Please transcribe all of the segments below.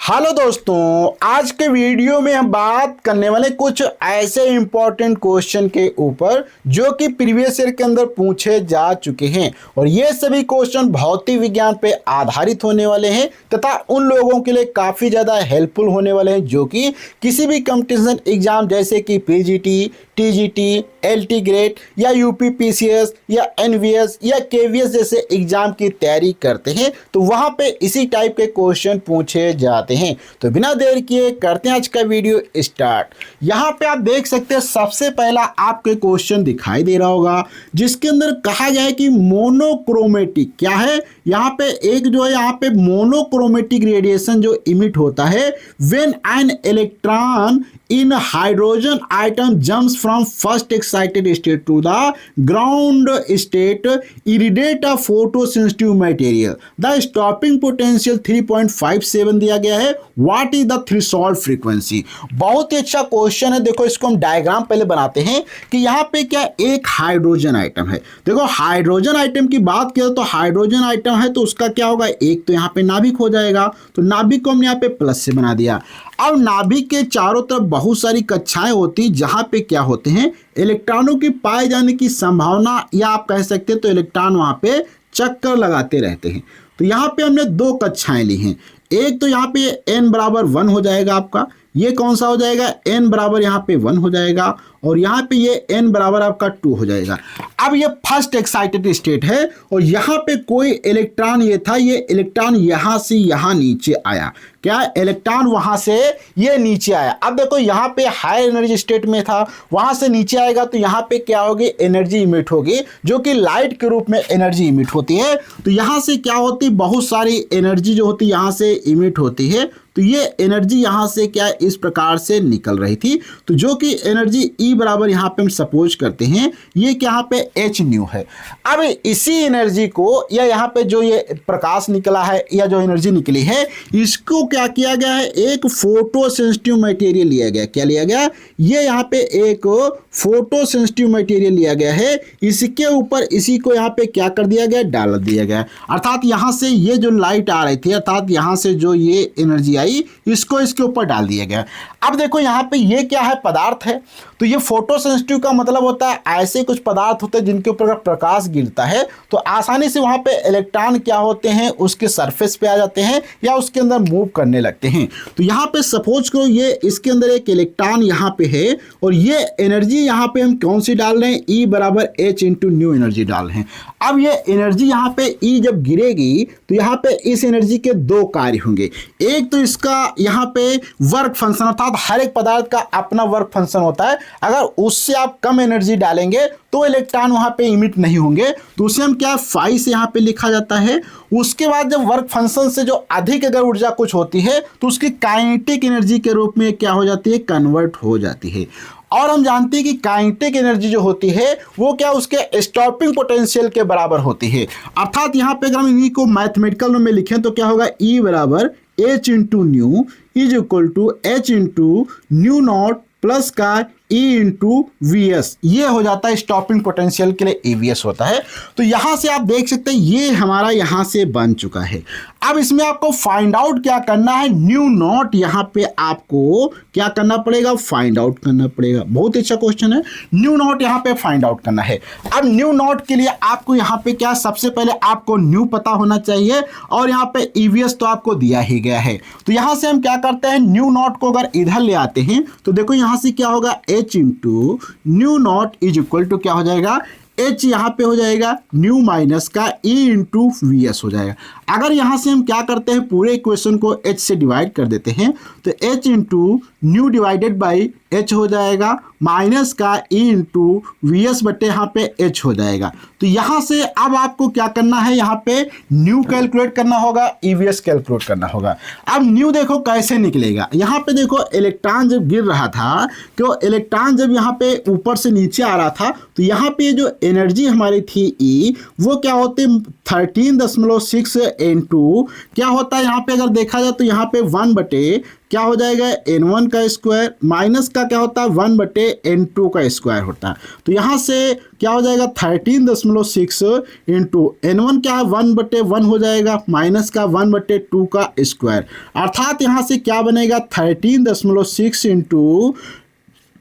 Hello दोस्तों, आज के वीडियो में हम बात करने वाले कुछ ऐसे इंपॉर्टेंट क्वेश्चन के ऊपर जो कि प्रीवियस ईयर के अंदर पूछे जा चुके हैं और ये सभी क्वेश्चन भौतिक विज्ञान पे आधारित होने वाले हैं तथा उन लोगों के लिए काफ़ी ज़्यादा हेल्पफुल होने वाले हैं जो कि किसी भी कंपटीशन एग्जाम जैसे कि पीजीटी, टीजीटी, एलटी ग्रेड या यूपीपीसीएस या एनवीएस या केवीएस जैसे एग्जाम की तैयारी करते हैं तो वहाँ पे इसी टाइप के क्वेश्चन पूछे जाते हैं। तो बिना देर किए करते हैं आज का वीडियो स्टार्ट। यहाँ पे आप देख सकते हैं सबसे पहला आपके क्वेश्चन दिखाई दे रहा होगा जिसके अंदर कहा गया है कि मोनोक्रोमेटिक क्या है। यहाँ पे एक जो है यहाँ पे मोनोक्रोमेटिक रेडिएशन जो इमिट होता है when an electron in hydrogen atom jumps from first excited state to the ground state irradiate a photosensitive material. The stopping potential 3.57 दिया गया है. What is the threshold frequency? बहुत ही अच्छा क्वेश्चन है। देखो इसको हम डायग्राम पहले बनाते हैं कि यहाँ पे क्या एक हाइड्रोजन आइटम है। देखो हाइड्रोजन आइटम की बात करें तो हाइड्रोजन आइटम है तो उसका क्या होगा, एक तो यहाँ पे नाभिक हो जाएगा, तो नाभिक को हमने यहाँ पे प्लस से बना दिया। अब नाभिक के चारों तरफ बहुत सारी कक्षाएं होती जहां पे क्या होते हैं, इलेक्ट्रॉनों की पाए जाने की संभावना या आप कह सकते हैं तो इलेक्ट्रॉन वहां पे चक्कर लगाते रहते हैं। तो यहाँ पे हमने दो कक्षाएं ली हैं। एक तो यहाँ पे n बराबर 1 हो जाएगा आपका, ये कौन सा हो जाएगा, n बराबर यहाँ पे 1 हो जाएगा और यहाँ पे ये n बराबर आपका 2 हो जाएगा। अब ये फर्स्ट एक्साइटेड स्टेट है और यहाँ पे कोई इलेक्ट्रॉन ये था, ये इलेक्ट्रॉन यहाँ से यहाँ नीचे आया। क्या इलेक्ट्रॉन वहां से ये नीचे आया। अब देखो यहाँ पे हाई एनर्जी स्टेट में था, वहां से नीचे आएगा तो यहाँ पे क्या होगी, एनर्जी इमिट होगी जो कि लाइट के रूप में एनर्जी इमिट होती है। तो यहाँ से क्या होती, बहुत सारी एनर्जी जो होती यहाँ से इमिट होती है। तो ये एनर्जी यहाँ से क्या इस प्रकार से निकल रही थी, तो जो कि एनर्जी E बराबर यहाँ पे हम सपोज करते हैं ये क्या यहाँ पे h न्यू है। अब इसी एनर्जी को या यहाँ पे जो ये प्रकाश निकला है या जो एनर्जी निकली है इसको क्या किया गया है, एक फोटो सेंसिटिव मटेरियल लिया गया। क्या लिया गया, ये यहाँ पे एक फोटो सेंसिटिव मटेरियल लिया गया है, इसके ऊपर इसी को यहाँ पे क्या कर दिया गया, डाल दिया गया। अर्थात यहाँ से ये जो लाइट आ रही थी, अर्थात यहाँ से जो ये एनर्जी आई इसको इसके ऊपर डाल दिया गया। अब देखो यहाँ पे ये क्या है, पदार्थ है। तो ये फोटो सेंसिटिव का मतलब होता है ऐसे कुछ पदार्थ होते हैं जिनके ऊपर प्रकाश गिरता है तो आसानी से वहां पे इलेक्ट्रॉन क्या होते हैं उसके सरफेस पे आ जाते हैं या उसके अंदर मूव करने लगते हैं। तो यहाँ पे सपोज करो ये इसके अंदर एक इलेक्ट्रॉन यहाँ पे है और ये एनर्जी यहाँ पे हम कौन सी डाल रहे हैं, E बराबर h इंटू न्यू एनर्जी डाल रहे हैं। अब ये एनर्जी यहाँ पे E जब गिरेगी तो यहाँ पे इस एनर्जी के दो कार्य होंगे। एक तो इसका यहाँ पे वर्क फंक्शन, अर्थात हर एक पदार्थ का अपना वर्क फंक्शन होता है। अगर उससे आप कम एनर्जी डालेंगे तो इलेक्ट्रॉन वहां पे इमिट नहीं होंगे, तो उसे हम क्या फाई से यहाँ पे लिखा जाता है। उसके बाद जब वर्क फंक्शन से जो अधिक अगर ऊर्जा कुछ होती है तो उसकी काइनेटिक एनर्जी के रूप में क्या हो जाती है, कन्वर्ट हो जाती है। और हम जानते हैं कि काइनेटिक एनर्जी जो होती है वो क्या उसके स्टॉपिंग पोटेंशियल के बराबर होती है। अर्थात यहाँ पे अगर हम इन्हीं को मैथमेटिकल में लिखें तो क्या होगा, E बराबर h into nu is equal to h into nu not plus का E इंटू वी एस, ये हो जाता है स्टॉपिंग पोटेंशियल के लिए EVS होता है। तो यहां से आप देख सकते हैं ये हमारा यहां से बन चुका है। अब इसमें आपको फाइंड आउट क्या करना है, न्यू नॉट यहाँ पे आपको क्या करना पड़ेगा, फाइंड आउट करना पड़ेगा। बहुत अच्छा क्वेश्चन है, न्यू नॉट यहाँ पे फाइंड आउट करना है। अब न्यू नॉट के लिए आपको यहाँ पे क्या, सबसे पहले आपको न्यू पता होना चाहिए और यहाँ पे EVS तो आपको दिया ही गया है। तो यहाँ से हम क्या करते हैं, न्यू नॉट को अगर इधर ले आते हैं तो देखो यहाँ से क्या होगा, h into nu not is equal to क्या हो जाएगा, h यहाँ पे हो जाएगा न्यू माइनस का E इंटू वी एस हो जाएगा। अगर यहाँ से हम क्या करते हैं, पूरे इक्वेशन को h से डिवाइड कर देते हैं तो h into nu divided by h हो जाएगा माइनस का E इंटू वी एस बटे यहाँ पे h हो जाएगा। तो यहाँ से अब आपको क्या करना है, यहाँ पे न्यू कैलकुलेट करना होगा, EVS कैलकुलेट करना होगा। अब न्यू देखो कैसे निकलेगा, यहाँ पे देखो इलेक्ट्रॉन जब गिर रहा था, क्यों इलेक्ट्रॉन जब यहाँ पे ऊपर से नीचे आ रहा था तो यहाँ पे जो एनर्जी हमारी थी ई, वो क्या होती 13.6 इंटू क्या होता है यहाँ पे अगर देखा जाए तो यहाँ पे 1 बटे क्या हो जाएगा n1 का स्क्वायर माइनस का क्या होता है 1 बटे n2 का स्क्वायर होता है। तो यहाँ से क्या हो जाएगा 13.6 इंटू n1 क्या है 1 बटे 1 हो जाएगा माइनस का 1 बटे 2 का स्क्वायर, अर्थात यहाँ से क्या बनेगा 13.6 इंटू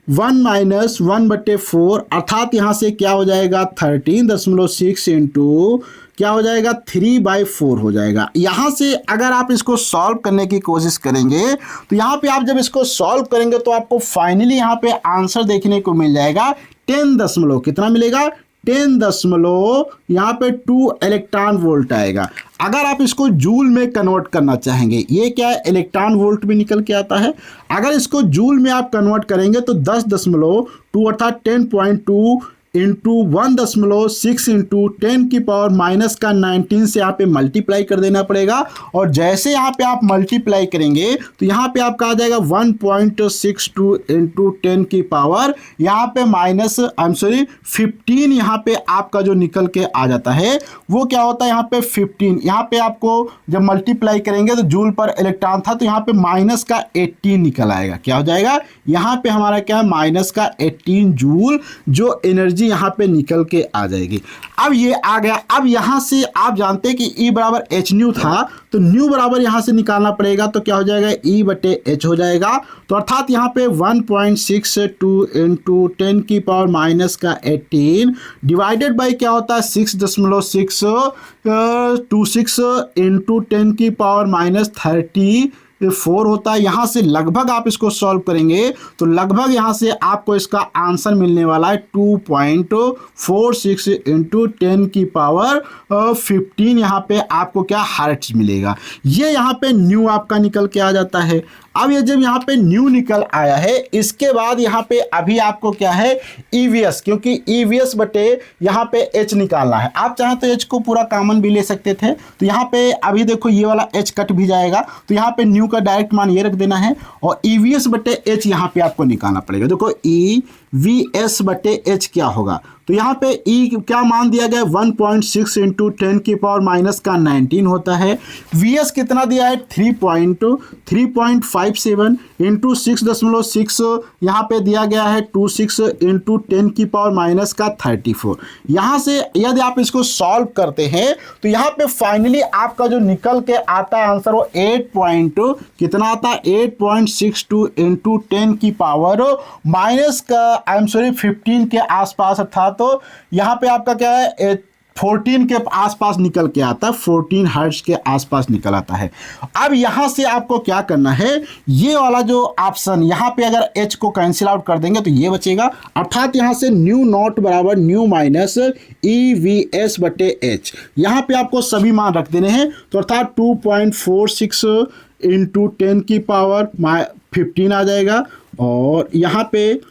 1 माइनस 1 बटे 4, अर्थात यहाँ से क्या हो जाएगा 13.6 इंटू क्या हो जाएगा 3/4 हो जाएगा। यहाँ से अगर आप इसको सॉल्व करने की कोशिश करेंगे तो यहाँ पे आप जब इसको सॉल्व करेंगे तो आपको फाइनली यहाँ पे आंसर देखने को मिल जाएगा 10 कितना मिलेगा 10 यहाँ पे 2 इलेक्ट्रॉन वोल्ट आएगा। अगर आप इसको जूल में कन्वर्ट करना चाहेंगे, ये क्या है इलेक्ट्रॉन वोल्ट में निकल के आता है, अगर इसको जूल में आप कन्वर्ट करेंगे तो 10.2 अर्थात 10.2 इंटू 1.6 इंटू 10 की पावर माइनस का 19 से यहाँ पे मल्टीप्लाई कर देना पड़ेगा। और जैसे यहाँ पे आप मल्टीप्लाई करेंगे तो यहाँ पे आपका आ जाएगा 1.62 इंटू 10 की पावर यहाँ पे माइनस 15 यहाँ पे आपका जो निकल के आ जाता है वो क्या होता है यहाँ पे 15, यहाँ पे आपको जब मल्टीप्लाई करेंगे तो जूल पर इलेक्ट्रॉन था तो यहाँ पे माइनस का 18 निकल आएगा। क्या हो जाएगा यहाँ पे हमारा क्या है माइनस का 18 जूल जो एनर्जी यहाँ पे निकल के आ जाएगी। अब ये आ गया। अब यहाँ से आप जानते हैं कि E बराबर एच न्यू था तो न्यू बराबर यहाँ से निकालना पड़ेगा तो क्या हो जाएगा E बटे एच हो जाएगा। तो अर्थात यहाँ पे 1.62 इंटू 10 की पावर माइनस का 18 डिवाइडेड बाई क्या होता है 6.626 इंटू 10 की पावर माइनस 34 होता है। यहाँ से लगभग आप इसको सॉल्व करेंगे तो लगभग यहाँ से आपको इसका आंसर मिलने वाला है 2.46 इंटू 10 की पावर 15 यहाँ पे आपको क्या हर्ट्ज मिलेगा। ये यहाँ पे न्यू आपका निकल के आ जाता है। अब ये जब यहाँ पे न्यू निकल आया है इसके बाद यहाँ पे अभी आपको क्या है EVS, क्योंकि EVS बटे यहाँ पे H निकालना है। आप चाहें तो H को पूरा कॉमन भी ले सकते थे तो यहाँ पे अभी देखो ये वाला H कट भी जाएगा तो यहाँ पे न्यू का डायरेक्ट मान ये रख देना है और EVS बटे H यहाँ पे आपको निकालना पड़ेगा। देखो EVS बटे H क्या होगा तो यहाँ पे E क्या मान दिया गया 1.6 इंटू 10 की पावर माइनस का 19 होता है। VS कितना दिया है 3.57 इंटू 6.6 यहाँ पे दिया गया है 26 इंटू 10 की पावर माइनस का 34। यहाँ से यदि आप इसको सॉल्व करते हैं तो यहाँ पे फाइनली आपका जो निकल के आता है आंसर वो 8 आता है 8.62 इंटू 10 की पावर माइनस का 15 के आसपास था। तो यहाँ पे आपका क्या है 14 के आसपास निकल के आता है, 14 हर्ट्ज के आसपास निकल आता है। अब यहाँ से आपको क्या करना है ये वाला जो ऑप्शन यहाँ पे अगर H को कैंसिल आउट कर देंगे तो ये बचेगा, अर्थात यहाँ से न्यू नॉट बराबर न्यू माइनस EVS बटे H यहाँ पे आपको सभी मान रख देने हैं। तो अर्थात 2.46 इंटू 10 की पावर 15 आ जाएगा और यहाँ पे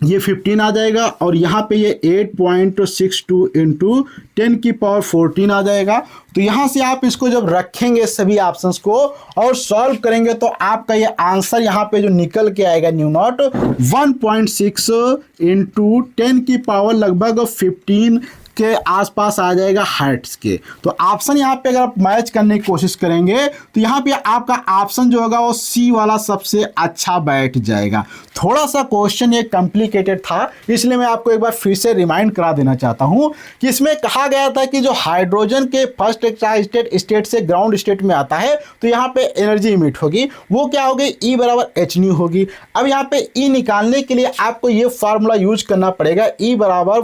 ये 15 आ जाएगा और यहाँ पे ये 8.62 इंटू 10 की पावर 14 आ जाएगा। तो यहाँ से आप इसको जब रखेंगे सभी ऑप्शंस को और सॉल्व करेंगे तो आपका ये आंसर यहाँ पे जो निकल के आएगा न्यू नॉट 1.6 इंटू 10 की पावर लगभग 15 के आसपास आ जाएगा हर्ट्ज के। तो ऑप्शन यहाँ पे अगर आप मैच करने की कोशिश करेंगे तो यहाँ पे आपका ऑप्शन जो होगा वो सी वाला सबसे अच्छा बैठ जाएगा। थोड़ा सा क्वेश्चन ये कॉम्प्लिकेटेड था इसलिए मैं आपको एक बार फिर से रिमाइंड करा देना चाहता हूँ कि इसमें कहा गया था कि जो हाइड्रोजन के फर्स्ट स्टेट से ग्राउंड स्टेट में आता है तो यहाँ पे एनर्जी इमिट होगी, वो क्या होगी E बराबर एच न्यू होगी। अब यहाँ पे E निकालने के लिए आपको ये फार्मूला यूज करना पड़ेगा, E बराबर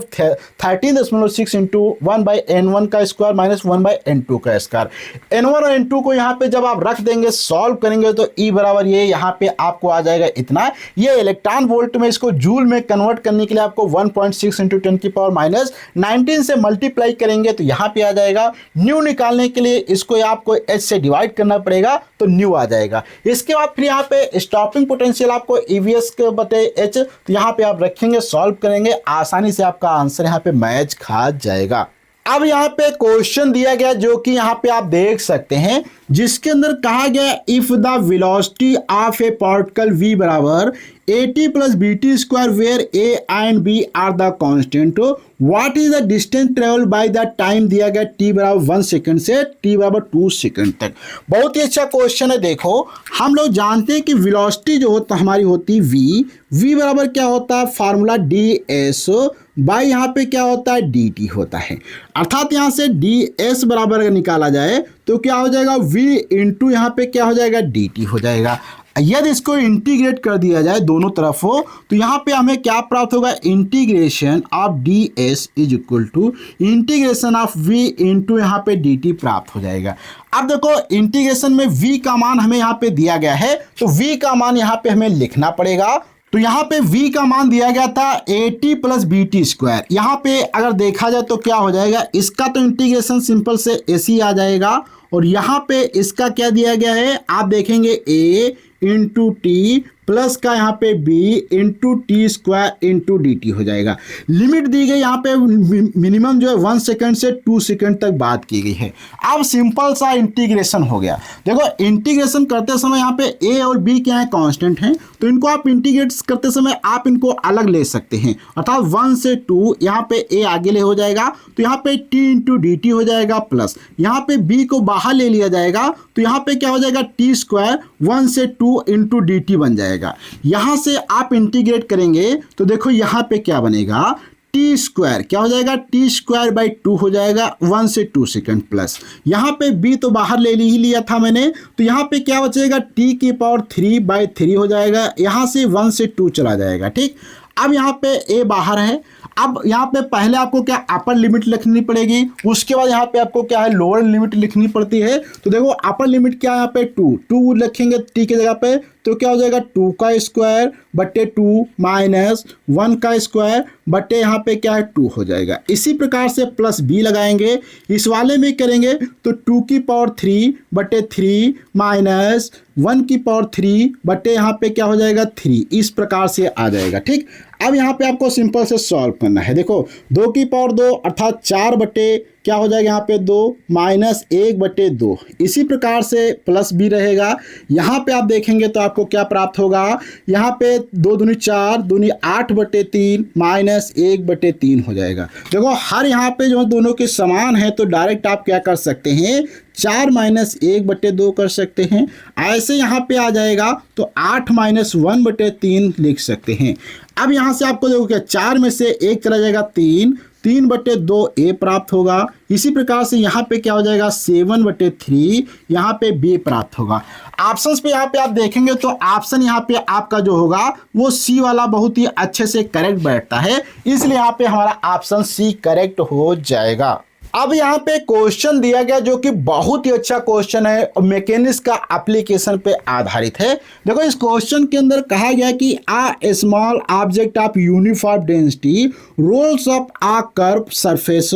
13.6 इंटू 1/n1 का स्क्वायर माइनस 1/n2 का स्क्वायर। n1 और n2 को यहाँ पे जब आप रख देंगे सॉल्व करेंगे तो E बराबर ये यहाँ पे आपको आ जाएगा इतना। ये इलेक्ट्रॉन वोल्ट में इसको जूल में कन्वर्ट करने के लिए आपको 1.6 इंटू 10 की पावर माइनस 19 से मल्टीप्लाई करेंगे तो यहाँ पे आ जाएगा। न्यू निकालने के लिए इसको आपको H से डिवाइड करना पड़ेगा तो न्यू आ जाएगा। इसके बाद फिर यहाँ पे स्टॉपिंग पोटेंशियल आपको EVS के बटे H तो यहाँ पे आप रखेंगे सॉल्व करेंगे आसानी से आपका आंसर यहाँ पे मैच खा जाएगा। अब यहाँ पे क्वेश्चन दिया गया जो कि यहाँ पे आप देख सकते हैं जिसके अंदर कहा गया if the velocity of A particle v बराबर AT plus BT square where A and B are the constant, what is the distance travel by the time दिया गया t बराबर 1 सेकंड से t बराबर 2 सेकंड तक। बहुत ही अच्छा क्वेश्चन है। देखो हम लोग जानते हैं कि वेलोसिटी जो होता हमारी होती v बराबर क्या होता है, फार्मूला ds बाई यहाँ पे क्या होता है dt होता है। अर्थात यहाँ से ds बराबर अगर निकाला जाए तो क्या हो जाएगा v इंटू यहाँ पे क्या हो जाएगा dt हो जाएगा। यदि इसको इंटीग्रेट कर दिया जाए दोनों तरफ हो तो यहाँ पे हमें क्या प्राप्त होगा, integration of ds is equal to integration of v into यहाँ पे dt प्राप्त हो जाएगा। अब देखो इंटीग्रेशन में v का मान हमें यहाँ पे दिया गया है तो v का मान यहाँ पे हमें लिखना पड़ेगा। तो यहाँ पे v का मान दिया गया था AT प्लस BT स्क्वायर। यहाँ पे अगर देखा जाए तो क्या हो जाएगा, इसका तो इंटीग्रेशन सिंपल से AC आ जाएगा और यहाँ पे इसका क्या दिया गया है आप देखेंगे A इंटू टी प्लस का यहाँ पे b into T square into D T हो जाएगा। लिमिट दी गई यहाँ पे मिनिमम जो है 1 सेकंड से 2 सेकंड तक बात की गई है। अब सिंपल सा इंटीग्रेशन हो गया। देखो इंटीग्रेशन करते समय यहाँ पे a और b क्या है कांस्टेंट हैं, तो इनको आप इंटीग्रेट करते समय आप इनको अलग ले सकते हैं। अर्थात 1 से 2 यहाँ पे a आगे ले हो जाएगा तो यहाँ पे t इंटू डी टी हो जाएगा प्लस यहाँ पे b को बाहर ले लिया जाएगा तो यहाँ पे क्या हो जाएगा टी स्क्वायर 1 से 2 इंटू डी टी बन जाएगा। यहां से आप इंटीग्रेट करेंगे तो देखो यहां पे क्या बनेगा टी स्क्वायर क्या हो जाएगा टी स्क्वायर बाई 2 हो जाएगा 1 से 2 सेकंड प्लस यहाँ पे b तो बाहर ले ही लिया था मैंने तो यहाँ पे क्या बचेगा t की पावर 3 बाई 3 हो जाएगा। यहां से 1 से 2 चला जाएगा। ठीक, अब यहाँ पे a बाहर है। अब यहाँ पे पहले आपको क्या अपर लिमिट लिखनी पड़ेगी, उसके बाद यहाँ पे आपको क्या है लोअर लिमिट लिखनी पड़ती है। तो देखो अपर लिमिट क्या है यहाँ पे 2 लिखेंगे t की जगह पे तो क्या हो जाएगा 2 का स्क्वायर बटे 2 माइनस 1 का स्क्वायर बटे यहाँ पे क्या है 2 हो जाएगा। इसी प्रकार से प्लस b लगाएंगे, इस वाले में करेंगे तो 2 की पावर 3 बटे 3 माइनस 1 की पावर 3 बटे यहाँ पे क्या हो जाएगा 3, इस प्रकार से आ जाएगा। ठीक, अब यहाँ पे आपको सिंपल से सॉल्व करना है। देखो 2 की पावर 2 अर्थात 4 बटे क्या हो जाएगा यहाँ पे 2 माइनस 1 बटे 2, इसी प्रकार से प्लस b रहेगा। यहाँ पे आप देखेंगे तो आपको क्या प्राप्त होगा, यहाँ पे 2 दूनी 4 दूनी 8 बटे 3 माइनस 1 बटे 3 हो जाएगा। देखो हर यहाँ पे जो दोनों के समान है तो डायरेक्ट आप क्या कर सकते हैं 4 माइनस 1 बटे 2 कर सकते हैं। ऐसे यहाँ पे आ जाएगा तो 8 माइनस 1 बटे 3 लिख सकते हैं। अब यहाँ से आपको देखो क्या 4 में से 1 चला जाएगा 3 बटे 2 a प्राप्त होगा। इसी प्रकार से यहाँ पे क्या हो जाएगा 7 बटे 3 यहाँ पे b प्राप्त होगा। ऑप्शंस पे यहाँ पे आप देखेंगे तो ऑप्शन यहाँ पे आपका जो होगा वो सी वाला बहुत ही अच्छे से करेक्ट बैठता है, इसलिए यहाँ पे हमारा ऑप्शन सी करेक्ट हो जाएगा। अब यहाँ पे क्वेश्चन दिया गया जो कि बहुत ही अच्छा क्वेश्चन है और मैकेनिक्स का एप्लीकेशन पे आधारित है। देखो इस क्वेश्चन के अंदर कहा गया कि a small object of uniform density rolls up a curve surface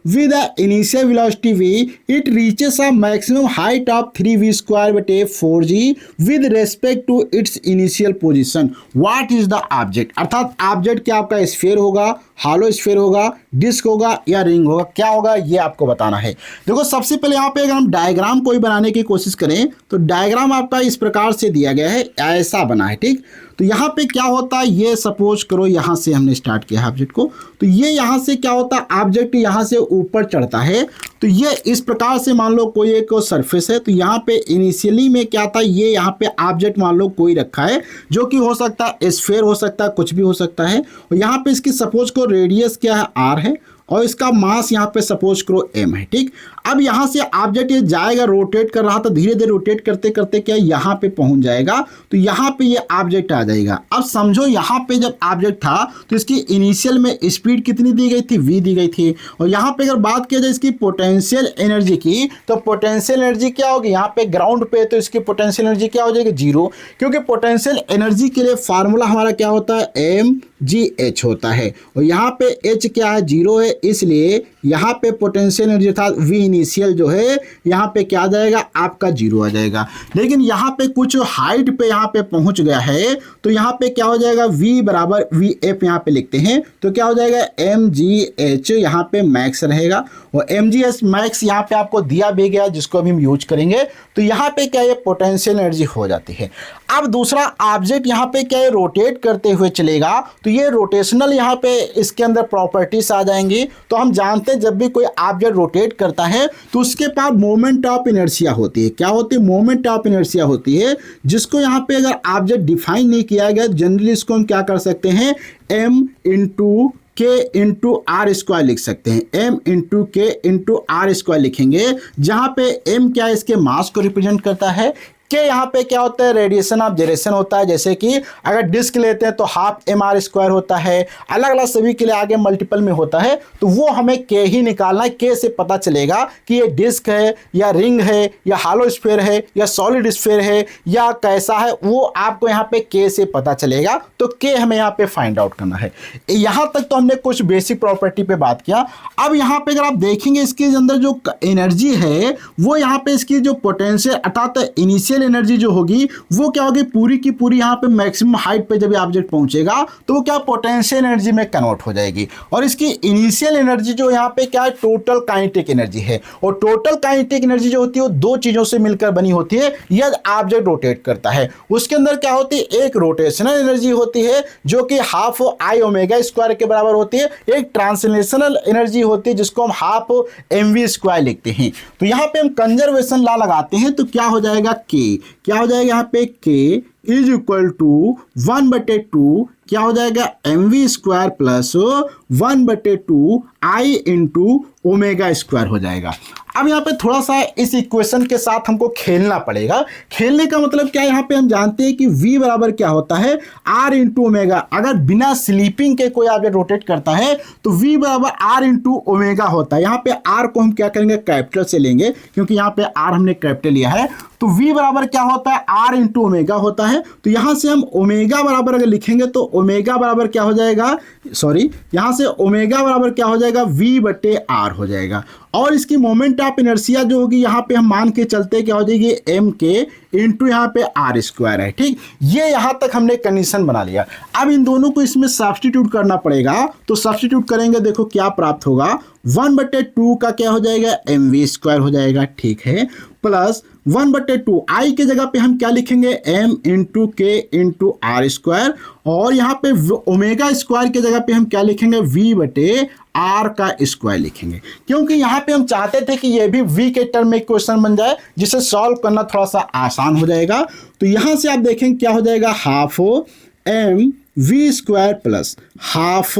with a initial velocity v, it reaches a maximum height of 3v square बटे 4g with respect to its initial position, what is the object. अर्थात object क्या आपका sphere होगा, hollow sphere होगा, disc होगा या ring होगा, क्या होगा ये आपको बताना है। देखो सबसे पहले यहाँ पे अगर हम डायग्राम कोई बनाने की कोशिश करें तो डायग्राम आपका इस प्रकार से दिया गया है, ऐसा बना है। ठीक, तो यहाँ पे क्या होता है, ये सपोज करो यहाँ से हमने स्टार्ट किया है ऑब्जेक्ट को, तो ये यहाँ से क्या होता है ऑब्जेक्ट यहाँ से ऊपर चढ़ता है। तो ये इस प्रकार से मान लो कोई एक सरफेस है, तो यहाँ पे इनिशियली में क्या था, ये यहाँ पे ऑब्जेक्ट मान लो कोई रखा है जो कि हो सकता है स्फीयर हो सकता है, कुछ भी हो सकता है। और यहाँ पे इसकी सपोज को रेडियस क्या है r है और इसका मास यहाँ पे सपोज करो m है। ठीक, अब यहाँ से ऑब्जेक्ट ये जाएगा, रोटेट कर रहा था, धीरे धीरे रोटेट करते करते क्या यहाँ पे पहुंच जाएगा, तो यहाँ पे ये ऑब्जेक्ट आ जाएगा। अब समझो यहाँ पे जब ऑब्जेक्ट था तो इसकी इनिशियल में स्पीड कितनी दी गई थी, v दी गई थी। और यहाँ पे अगर बात किया जाए इसकी पोटेंशियल एनर्जी की, तो पोटेंशियल एनर्जी क्या होगी, यहाँ पे ग्राउंड पे तो इसकी पोटेंशियल एनर्जी क्या हो जाएगी 0, क्योंकि पोटेंशियल एनर्जी के लिए फार्मूला हमारा क्या होता है mgh होता है और यहाँ पे h क्या है 0 है, इसलिए यहाँ पे पोटेंशियल एनर्जी अर्थात V इनिशियल जो है यहाँ पे क्या आ जाएगा, आपका 0 आ जाएगा। लेकिन यहाँ पे कुछ हाइट पे यहाँ पे पहुँच गया है तो यहाँ पे क्या हो जाएगा, V बराबर VF यहाँ पे लिखते हैं तो क्या हो जाएगा, mgh यहाँ पे मैक्स रहेगा और mgh मैक्स यहाँ पे आपको दिया भी गया जिसको अभी हम यूज करेंगे। तो यहाँ पे क्या ये पोटेंशियल एनर्जी हो जाती है। अब दूसरा ऑब्जेक्ट यहाँ पे क्या है, रोटेट करते हुए चलेगा तो ये रोटेशनल यहाँ पे इसके अंदर प्रॉपर्टीज आ जाएंगी। तो हम जानते हैं जब भी कोई ऑब्जेक्ट रोटेट करता है तो उसके पास मोमेंट ऑफ इनर्शिया होती है। क्या होती है, मोमेंट ऑफ इनर्शिया होती है, जिसको यहाँ पे अगर ऑब्जेक्ट डिफाइन नहीं किया गया जनरली इसको हम क्या कर सकते हैं, m into k into r square लिख सकते हैं। m into k into r square लिखेंगे जहां पे m क्या है, इसके मास को रिप्रेजेंट करता है, के यहाँ पे क्या होता है, रेडिएशन ऑफ जनरेशन होता है। जैसे कि अगर डिस्क लेते हैं तो हाफ mr स्क्वायर होता है, अलग अलग सभी के लिए आगे मल्टीपल में होता है। तो वो हमें के ही निकालना है, के से पता चलेगा कि ये डिस्क है या रिंग है या हॉलो स्फीयर है या सॉलिड स्फीयर है या कैसा है, वो आपको यहाँ पे के से पता चलेगा। तो के हमें यहाँ पे फाइंड आउट करना है। यहाँ तक तो हमने कुछ बेसिक प्रॉपर्टी पे बात किया। अब यहाँ पे अगर आप देखेंगे इसके अंदर जो एनर्जी है वो यहाँ पे इसकी जो पोटेंशियल अर्थात इनिशियल एनर्जी जो होगी वो क्या होगी, पूरी की पूरी यहाँ पे मैक्सिमम हाइट पे जब ऑब्जेक्ट पहुंचेगा तो वो क्या पोटेंशियल एनर्जी में कन्वर्ट हो जाएगी। और इसकी इनिशियल एनर्जी जो यहाँ पे क्या है, टोटल काइनेटिक एनर्जी है। और टोटल काइनेटिक एनर्जी जो होती है वो दो चीजों से मिलकर बनी होती है। यदि ऑब्जेक्ट रोटेट करता है उसके अंदर क्या होती है, एक रोटेशनल एनर्जी होती है जो कि हाफ आई ओमेगा स्क्वायर के बराबर होती है, एक ट्रांसलेशनल एनर्जी होती है जिसको हम हाफ mv स्क्वायर लिखते हैं। तो यहाँ पे हम कंजर्वेशन लॉ लगाते हैं तो क्या हो जाएगा, के क्या हो जाएगा यहाँ पे, के इज इक्वल टू 1/2 क्या हो जाएगा, mv स्क्वायर प्लस 1/2 आई इंटू ओमेगा स्क्वायर हो जाएगा। अब यहाँ पे थोड़ा सा इस इक्वेशन के साथ हमको खेलना पड़ेगा। खेलने का मतलब क्या है, यहाँ पे हम जानते हैं कि v बराबर क्या होता है, r इंटू ओमेगा। अगर बिना स्लीपिंग के कोई ऑब्जेक्ट रोटेट करता है तो v बराबर r इंटू ओमेगा होता है। यहाँ पे r को हम क्या करेंगे, कैपिटल से लेंगे क्योंकि यहाँ पे r हमने कैपिटल लिया है। तो v बराबर क्या होता है, r इंटू ओमेगा होता है। तो यहाँ से हम ओमेगा बराबर अगर लिखेंगे तो ओमेगा बराबर क्या हो जाएगा, सॉरी यहाँ से ओमेगा बराबर क्या हो जाएगा, v/r हो जाएगा। और इसकी मोमेंट ऑफ इनर्शिया जो होगी यहाँ पे हम मान के चलते क्या हो जाएगी, m के इंटू यहाँ पे आर स्क्वायर है। ठीक, ये यहाँ तक हमने कंडीशन बना लिया। अब इन दोनों को इसमें सब्स्टिट्यूट करना पड़ेगा। तो सब्स्टिट्यूट करेंगे, देखो क्या प्राप्त होगा, 1/2 का क्या हो जाएगा, mv स्क्वायर हो जाएगा। ठीक है, प्लस 1/2 आई के जगह पे हम क्या लिखेंगे, m into k into r square. और यहाँ पे ओमेगा स्क्वायर के जगह पे हम क्या लिखेंगे, v/r का स्क्वायर लिखेंगे, क्योंकि यहाँ पे हम चाहते थे कि ये भी v के टर्म में क्वेश्चन बन जाए जिसे सॉल्व करना थोड़ा सा आसान हो जाएगा। तो यहाँ से आप देखेंगे क्या हो जाएगा, half mv square plus half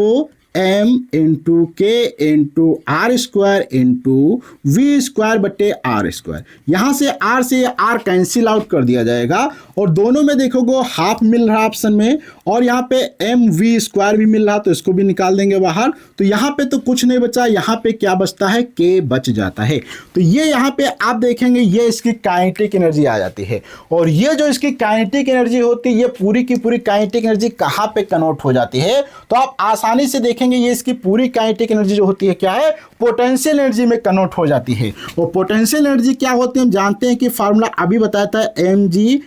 m into k into r square into v square बटे आर स्क्वायर। यहाँ से r से r कैंसिल आउट कर दिया जाएगा और दोनों में देखोगे हाफ मिल रहा ऑप्शन में और यहाँ पे एम वी स्क्वायर भी मिल रहा, तो इसको भी निकाल देंगे बाहर। तो यहाँ पे तो कुछ नहीं बचा, यहाँ पे क्या बचता है, के बच जाता है। तो ये यहाँ पे आप देखेंगे ये इसकी काइनेटिक एनर्जी आ जाती है। और ये जो इसकी काइनेटिक एनर्जी होती है ये पूरी की पूरी काइनेटिक एनर्जी कहाँ पे कन्वर्ट हो जाती है, तो आप आसानी से देखेंगे ये इसकी पूरी काइनेटिक एनर्जी जो होती है क्या है, पोटेंशियल एनर्जी में कन्वर्ट हो जाती है। और पोटेंशियल एनर्जी क्या होती है हम जानते हैं कि फार्मूला अभी बताया था, mgh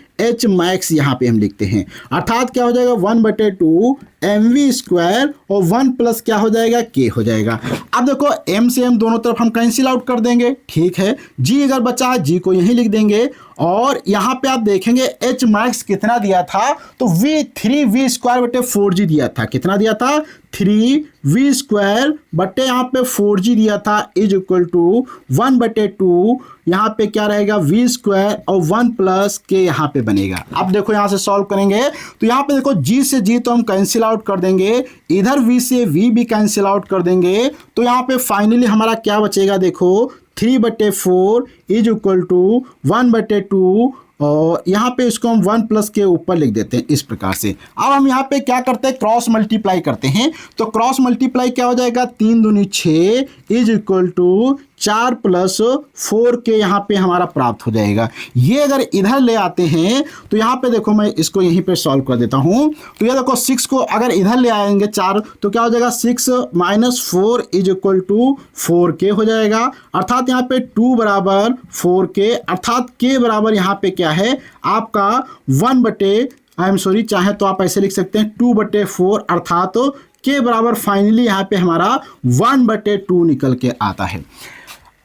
मैक्स यहाँ पे हम लिखते हैं, अर्थात क्या हो जाएगा 1/2 mv स्क्वायर और 1 प्लस क्या हो जाएगा, k हो जाएगा। अब देखो m से m दोनों तरफ हम कैंसिल आउट कर देंगे, ठीक है। g अगर बचा है g को यहीं लिख देंगे और यहाँ पे आप देखेंगे h मैक्स कितना दिया था, तो 3v स्क्वायर बटे 4g दिया था। कितना दिया था, 3v स्क्वायर बटे यहाँ पे 4g दिया था, इज इक्वल टू 1/2 यहाँ पे क्या रहेगा, v स्क्वायर और 1 प्लस k यहाँ पे बनेगा। अब देखो यहाँ से सॉल्व करेंगे तो यहाँ पे देखो g से g तो हम कैंसिल आउट कर देंगे, इधर v से v भी कैंसिल आउट कर देंगे। तो यहाँ पे फाइनली हमारा क्या बचेगा, देखो 3/4 इज इक्वल टू 1/2 और यहाँ पे इसको हम 1 प्लस के ऊपर लिख देते हैं इस प्रकार से। अब हम यहाँ पे क्या करते हैं, क्रॉस मल्टीप्लाई करते हैं। तो क्रॉस मल्टीप्लाई क्या हो जाएगा, 3 दूनी 6 इज इक्वल टू 4 + 4k यहाँ पे हमारा प्राप्त हो जाएगा। ये अगर इधर ले आते हैं तो यहाँ पे देखो मैं इसको यहीं पे सॉल्व कर देता हूँ। तो ये देखो 6 को अगर इधर ले आएंगे 4 तो क्या हो जाएगा 6 - 4 = 4k हो जाएगा। अर्थात यहाँ पे 2 बराबर 4k अर्थात k बराबर यहाँ पे क्या है आपका 1/, चाहे तो आप ऐसे लिख सकते हैं 2/4 अर्थात तो k बराबर फाइनली यहाँ पे हमारा 1/2 निकल के आता है।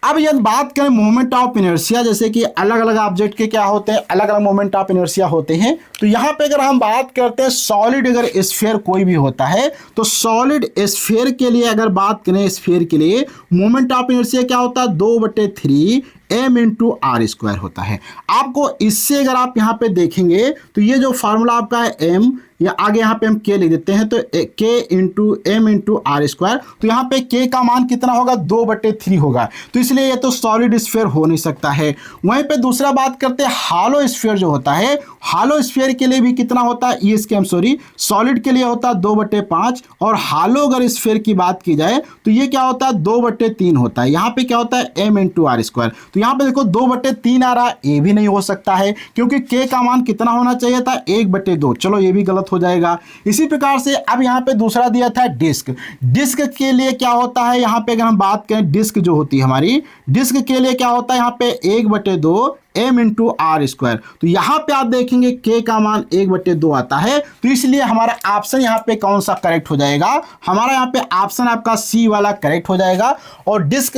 अब यदि बात करें मोमेंट ऑफ इनर्शिया, जैसे कि अलग अलग ऑब्जेक्ट के क्या होते हैं, अलग अलग मोमेंट ऑफ इनर्शिया होते हैं। तो यहाँ पे अगर हम बात करते हैं सॉलिड अगर स्फीयर कोई भी होता है तो सॉलिड स्फीयर के लिए अगर बात करें स्फीयर के लिए मोमेंट ऑफ इनर्शिया क्या होता है 2/3 m × r² होता है। आपको इससे अगर आप यहाँ पे देखेंगे तो ये जो फार्मूला आपका है m या आगे यहाँ पे हम k लिख देते हैं तो k × m × r²। तो यहाँ पे k का मान कितना होगा 2/3 होगा। तो इसलिए ये तो सॉलिड स्फीयर हो नहीं सकता है। वहीं पे दूसरा बात करते हैं हालो स्फीयर जो होता है, हालो स्फीयर के लिए भी कितना होता है सॉलिड के लिए होता है 2/5 और हालो अगर स्फीयर की बात की जाए तो ये क्या होता है 2/3 होता है। यहाँ पे क्या होता है m × r²। तो यहाँ पे देखो 2/3 आ रहा है, ये भी नहीं हो सकता है क्योंकि k का मान कितना होना चाहिए था 1/2। चलो ये भी गलत हो जाएगा। इसी प्रकार से अब यहाँ पे दूसरा दिया था डिस्क। डिस्क के लिए क्या होता है यहाँ पे अगर हम बात करें डिस्क जो होती है हमारी डिस्क के लिए क्या होता है यहाँ पे 1/2 m × r²। तो यहाँ पे आप देखेंगे k का मान 1/2 आता है। तो इसलिए हमारा ऑप्शन यहाँ पे कौन सा करेक्ट हो जाएगा, हमारा यहाँ पे ऑप्शन आपका सी वाला करेक्ट हो जाएगा। और डिस्क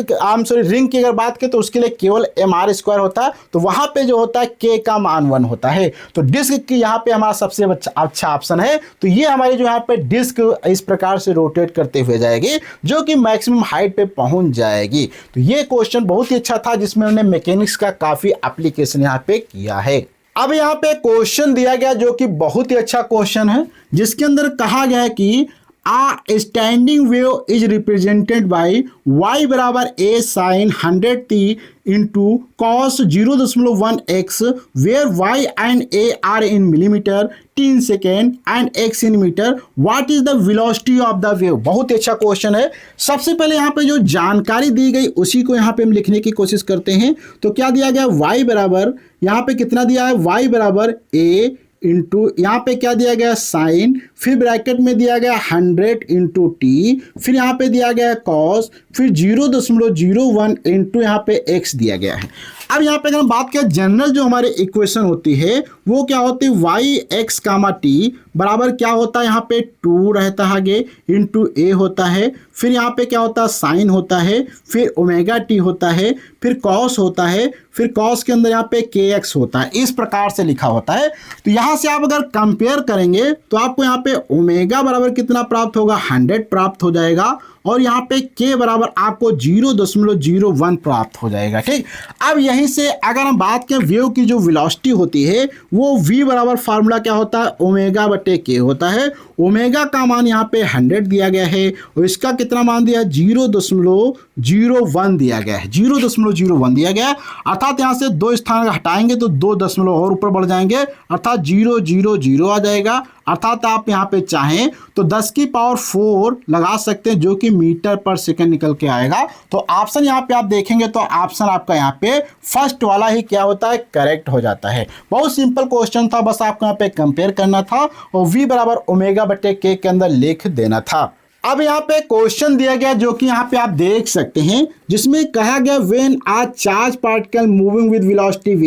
रिंग की अगर बात करें तो उसके लिए केवल mr² होता है, तो वहां पे जो होता है k का मान 1 होता है। तो डिस्क की यहाँ पे हमारा सबसे अच्छा ऑप्शन है। तो ये हमारी जो यहाँ पे डिस्क इस प्रकार से रोटेट करते हुए जाएगी जो कि मैक्सिमम हाइट पे पहुंच जाएगी। तो ये क्वेश्चन बहुत ही अच्छा था जिसमें उन्होंने मैकेनिक्स का काफी एप्लीकेशन यहाँ पे किया है। अब यहाँ पे क्वेश्चन दिया गया जो कि बहुत ही अच्छा क्वेश्चन है जिसके अंदर कहा गया है कि A standing wave is represented by y बराबर a sin 100t into cos 0.1x where y and a are in millimeter, t in second and x in meter. What is the velocity of the wave? बहुत ही अच्छा question है। सबसे पहले यहाँ पे जो जानकारी दी गई उसी को यहाँ पे हम लिखने की कोशिश करते हैं। तो क्या दिया गया y बराबर यहाँ पे कितना दिया है y बराबर a इंटू यहाँ पे क्या दिया गया साइन, फिर ब्रैकेट में दिया गया 100 इंटू टी, फिर यहाँ पे दिया गया कॉस, फिर 0.01 इंटू यहाँ पे एक्स दिया गया है। अब यहाँ पे अगर हम बात करें जनरल जो हमारे इक्वेशन होती है वो क्या होती है वाई एक्स कामा टी बराबर क्या होता है यहाँ पे 2 रहता है आगे इंटू ए होता है, फिर यहाँ पे क्या होता है साइन होता है, फिर ओमेगा टी होता है, फिर कॉस होता है, फिर कॉस के अंदर यहाँ पे के एक्स होता है। इस प्रकार से लिखा होता है। तो यहाँ से आप अगर कंपेयर करेंगे तो आपको यहाँ पे ओमेगा बराबर कितना प्राप्त होगा 100 प्राप्त हो जाएगा और यहाँ पे k बराबर आपको 0.01 प्राप्त हो जाएगा। ठीक, अब यहीं से अगर हम बात करें वेव की जो वेलोसिटी होती है वो v बराबर फार्मूला क्या होता है ओमेगा बटे k होता है। ओमेगा का मान यहाँ पे 100 दिया गया है और इसका कितना मान दिया 0.01 दिया गया है, 0.01 दिया गया है। अर्थात यहाँ से 2 स्थान हटाएंगे तो 2 दशमलव और ऊपर बढ़ जाएंगे अर्थात 000 आ जाएगा। अर्थात आप यहाँ पे चाहें तो 10 की पावर 4 लगा सकते हैं जो कि मीटर पर सेकंड निकल के आएगा। तो ऑप्शन यहाँ पे आप देखेंगे तो ऑप्शन आपका यहाँ पे फर्स्ट वाला ही क्या होता है करेक्ट हो जाता है। बहुत सिंपल क्वेश्चन था, बस आपको यहाँ पे कंपेयर करना था और v बराबर ओमेगा बटे k के अंदर लिख देना था। अब यहाँ पे क्वेश्चन दिया गया जो कि यहाँ पे आप देख सकते हैं जिसमें कहा गया when a charge particle moving with velocity v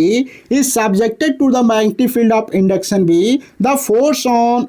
is subjected to the magnetic field of induction b the force on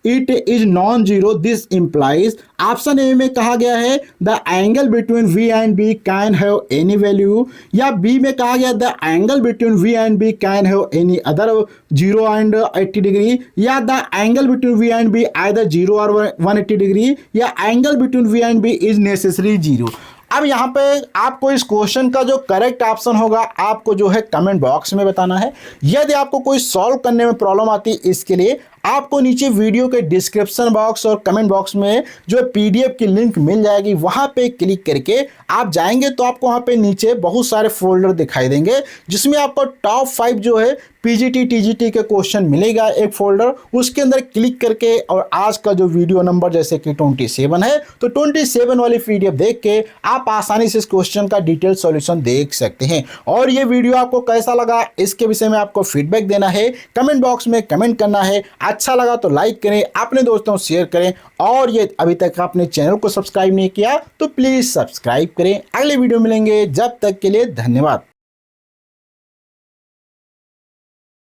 it is non zero. This implies option A में कहा गया है the angle between v and b can have any value, या B में कहा गया the angle between v and b can have any other 0 and 80 degree, या the angle between v and b either 0 और 180 डिग्री, या angle between v and b is necessary 0। अब यहाँ पे आपको इस क्वेश्चन का जो करेक्ट ऑप्शन होगा आपको जो है कमेंट बॉक्स में बताना है। यदि आपको कोई सॉल्व करने में प्रॉब्लम आती है इसके लिए आपको नीचे वीडियो के डिस्क्रिप्शन बॉक्स और कमेंट बॉक्स में जो पीडीएफ की लिंक मिल जाएगी, वहां पे क्लिक करके आप जाएंगे तो आपको वहां पे नीचे बहुत सारे फोल्डर दिखाई देंगे जिसमें आपको टॉप 5 जो है पीजीटी टीजीटी के क्वेश्चन मिलेगा एक फोल्डर, उसके अंदर क्लिक करके और आज का जो वीडियो नंबर जैसे कि 27 है तो 27 वाली पीडीएफ देख के आप आसानी से इस क्वेश्चन का डिटेल सॉल्यूशन देख सकते हैं। और ये वीडियो आपको कैसा लगा इसके विषय में आपको फीडबैक देना है, कमेंट बॉक्स में कमेंट करना है। अच्छा लगा तो लाइक करें, अपने दोस्तों को शेयर करें, और ये अभी तक आपने चैनल को सब्सक्राइब नहीं किया तो प्लीज सब्सक्राइब करें। अगले वीडियो मिलेंगे, जब तक के लिए धन्यवाद।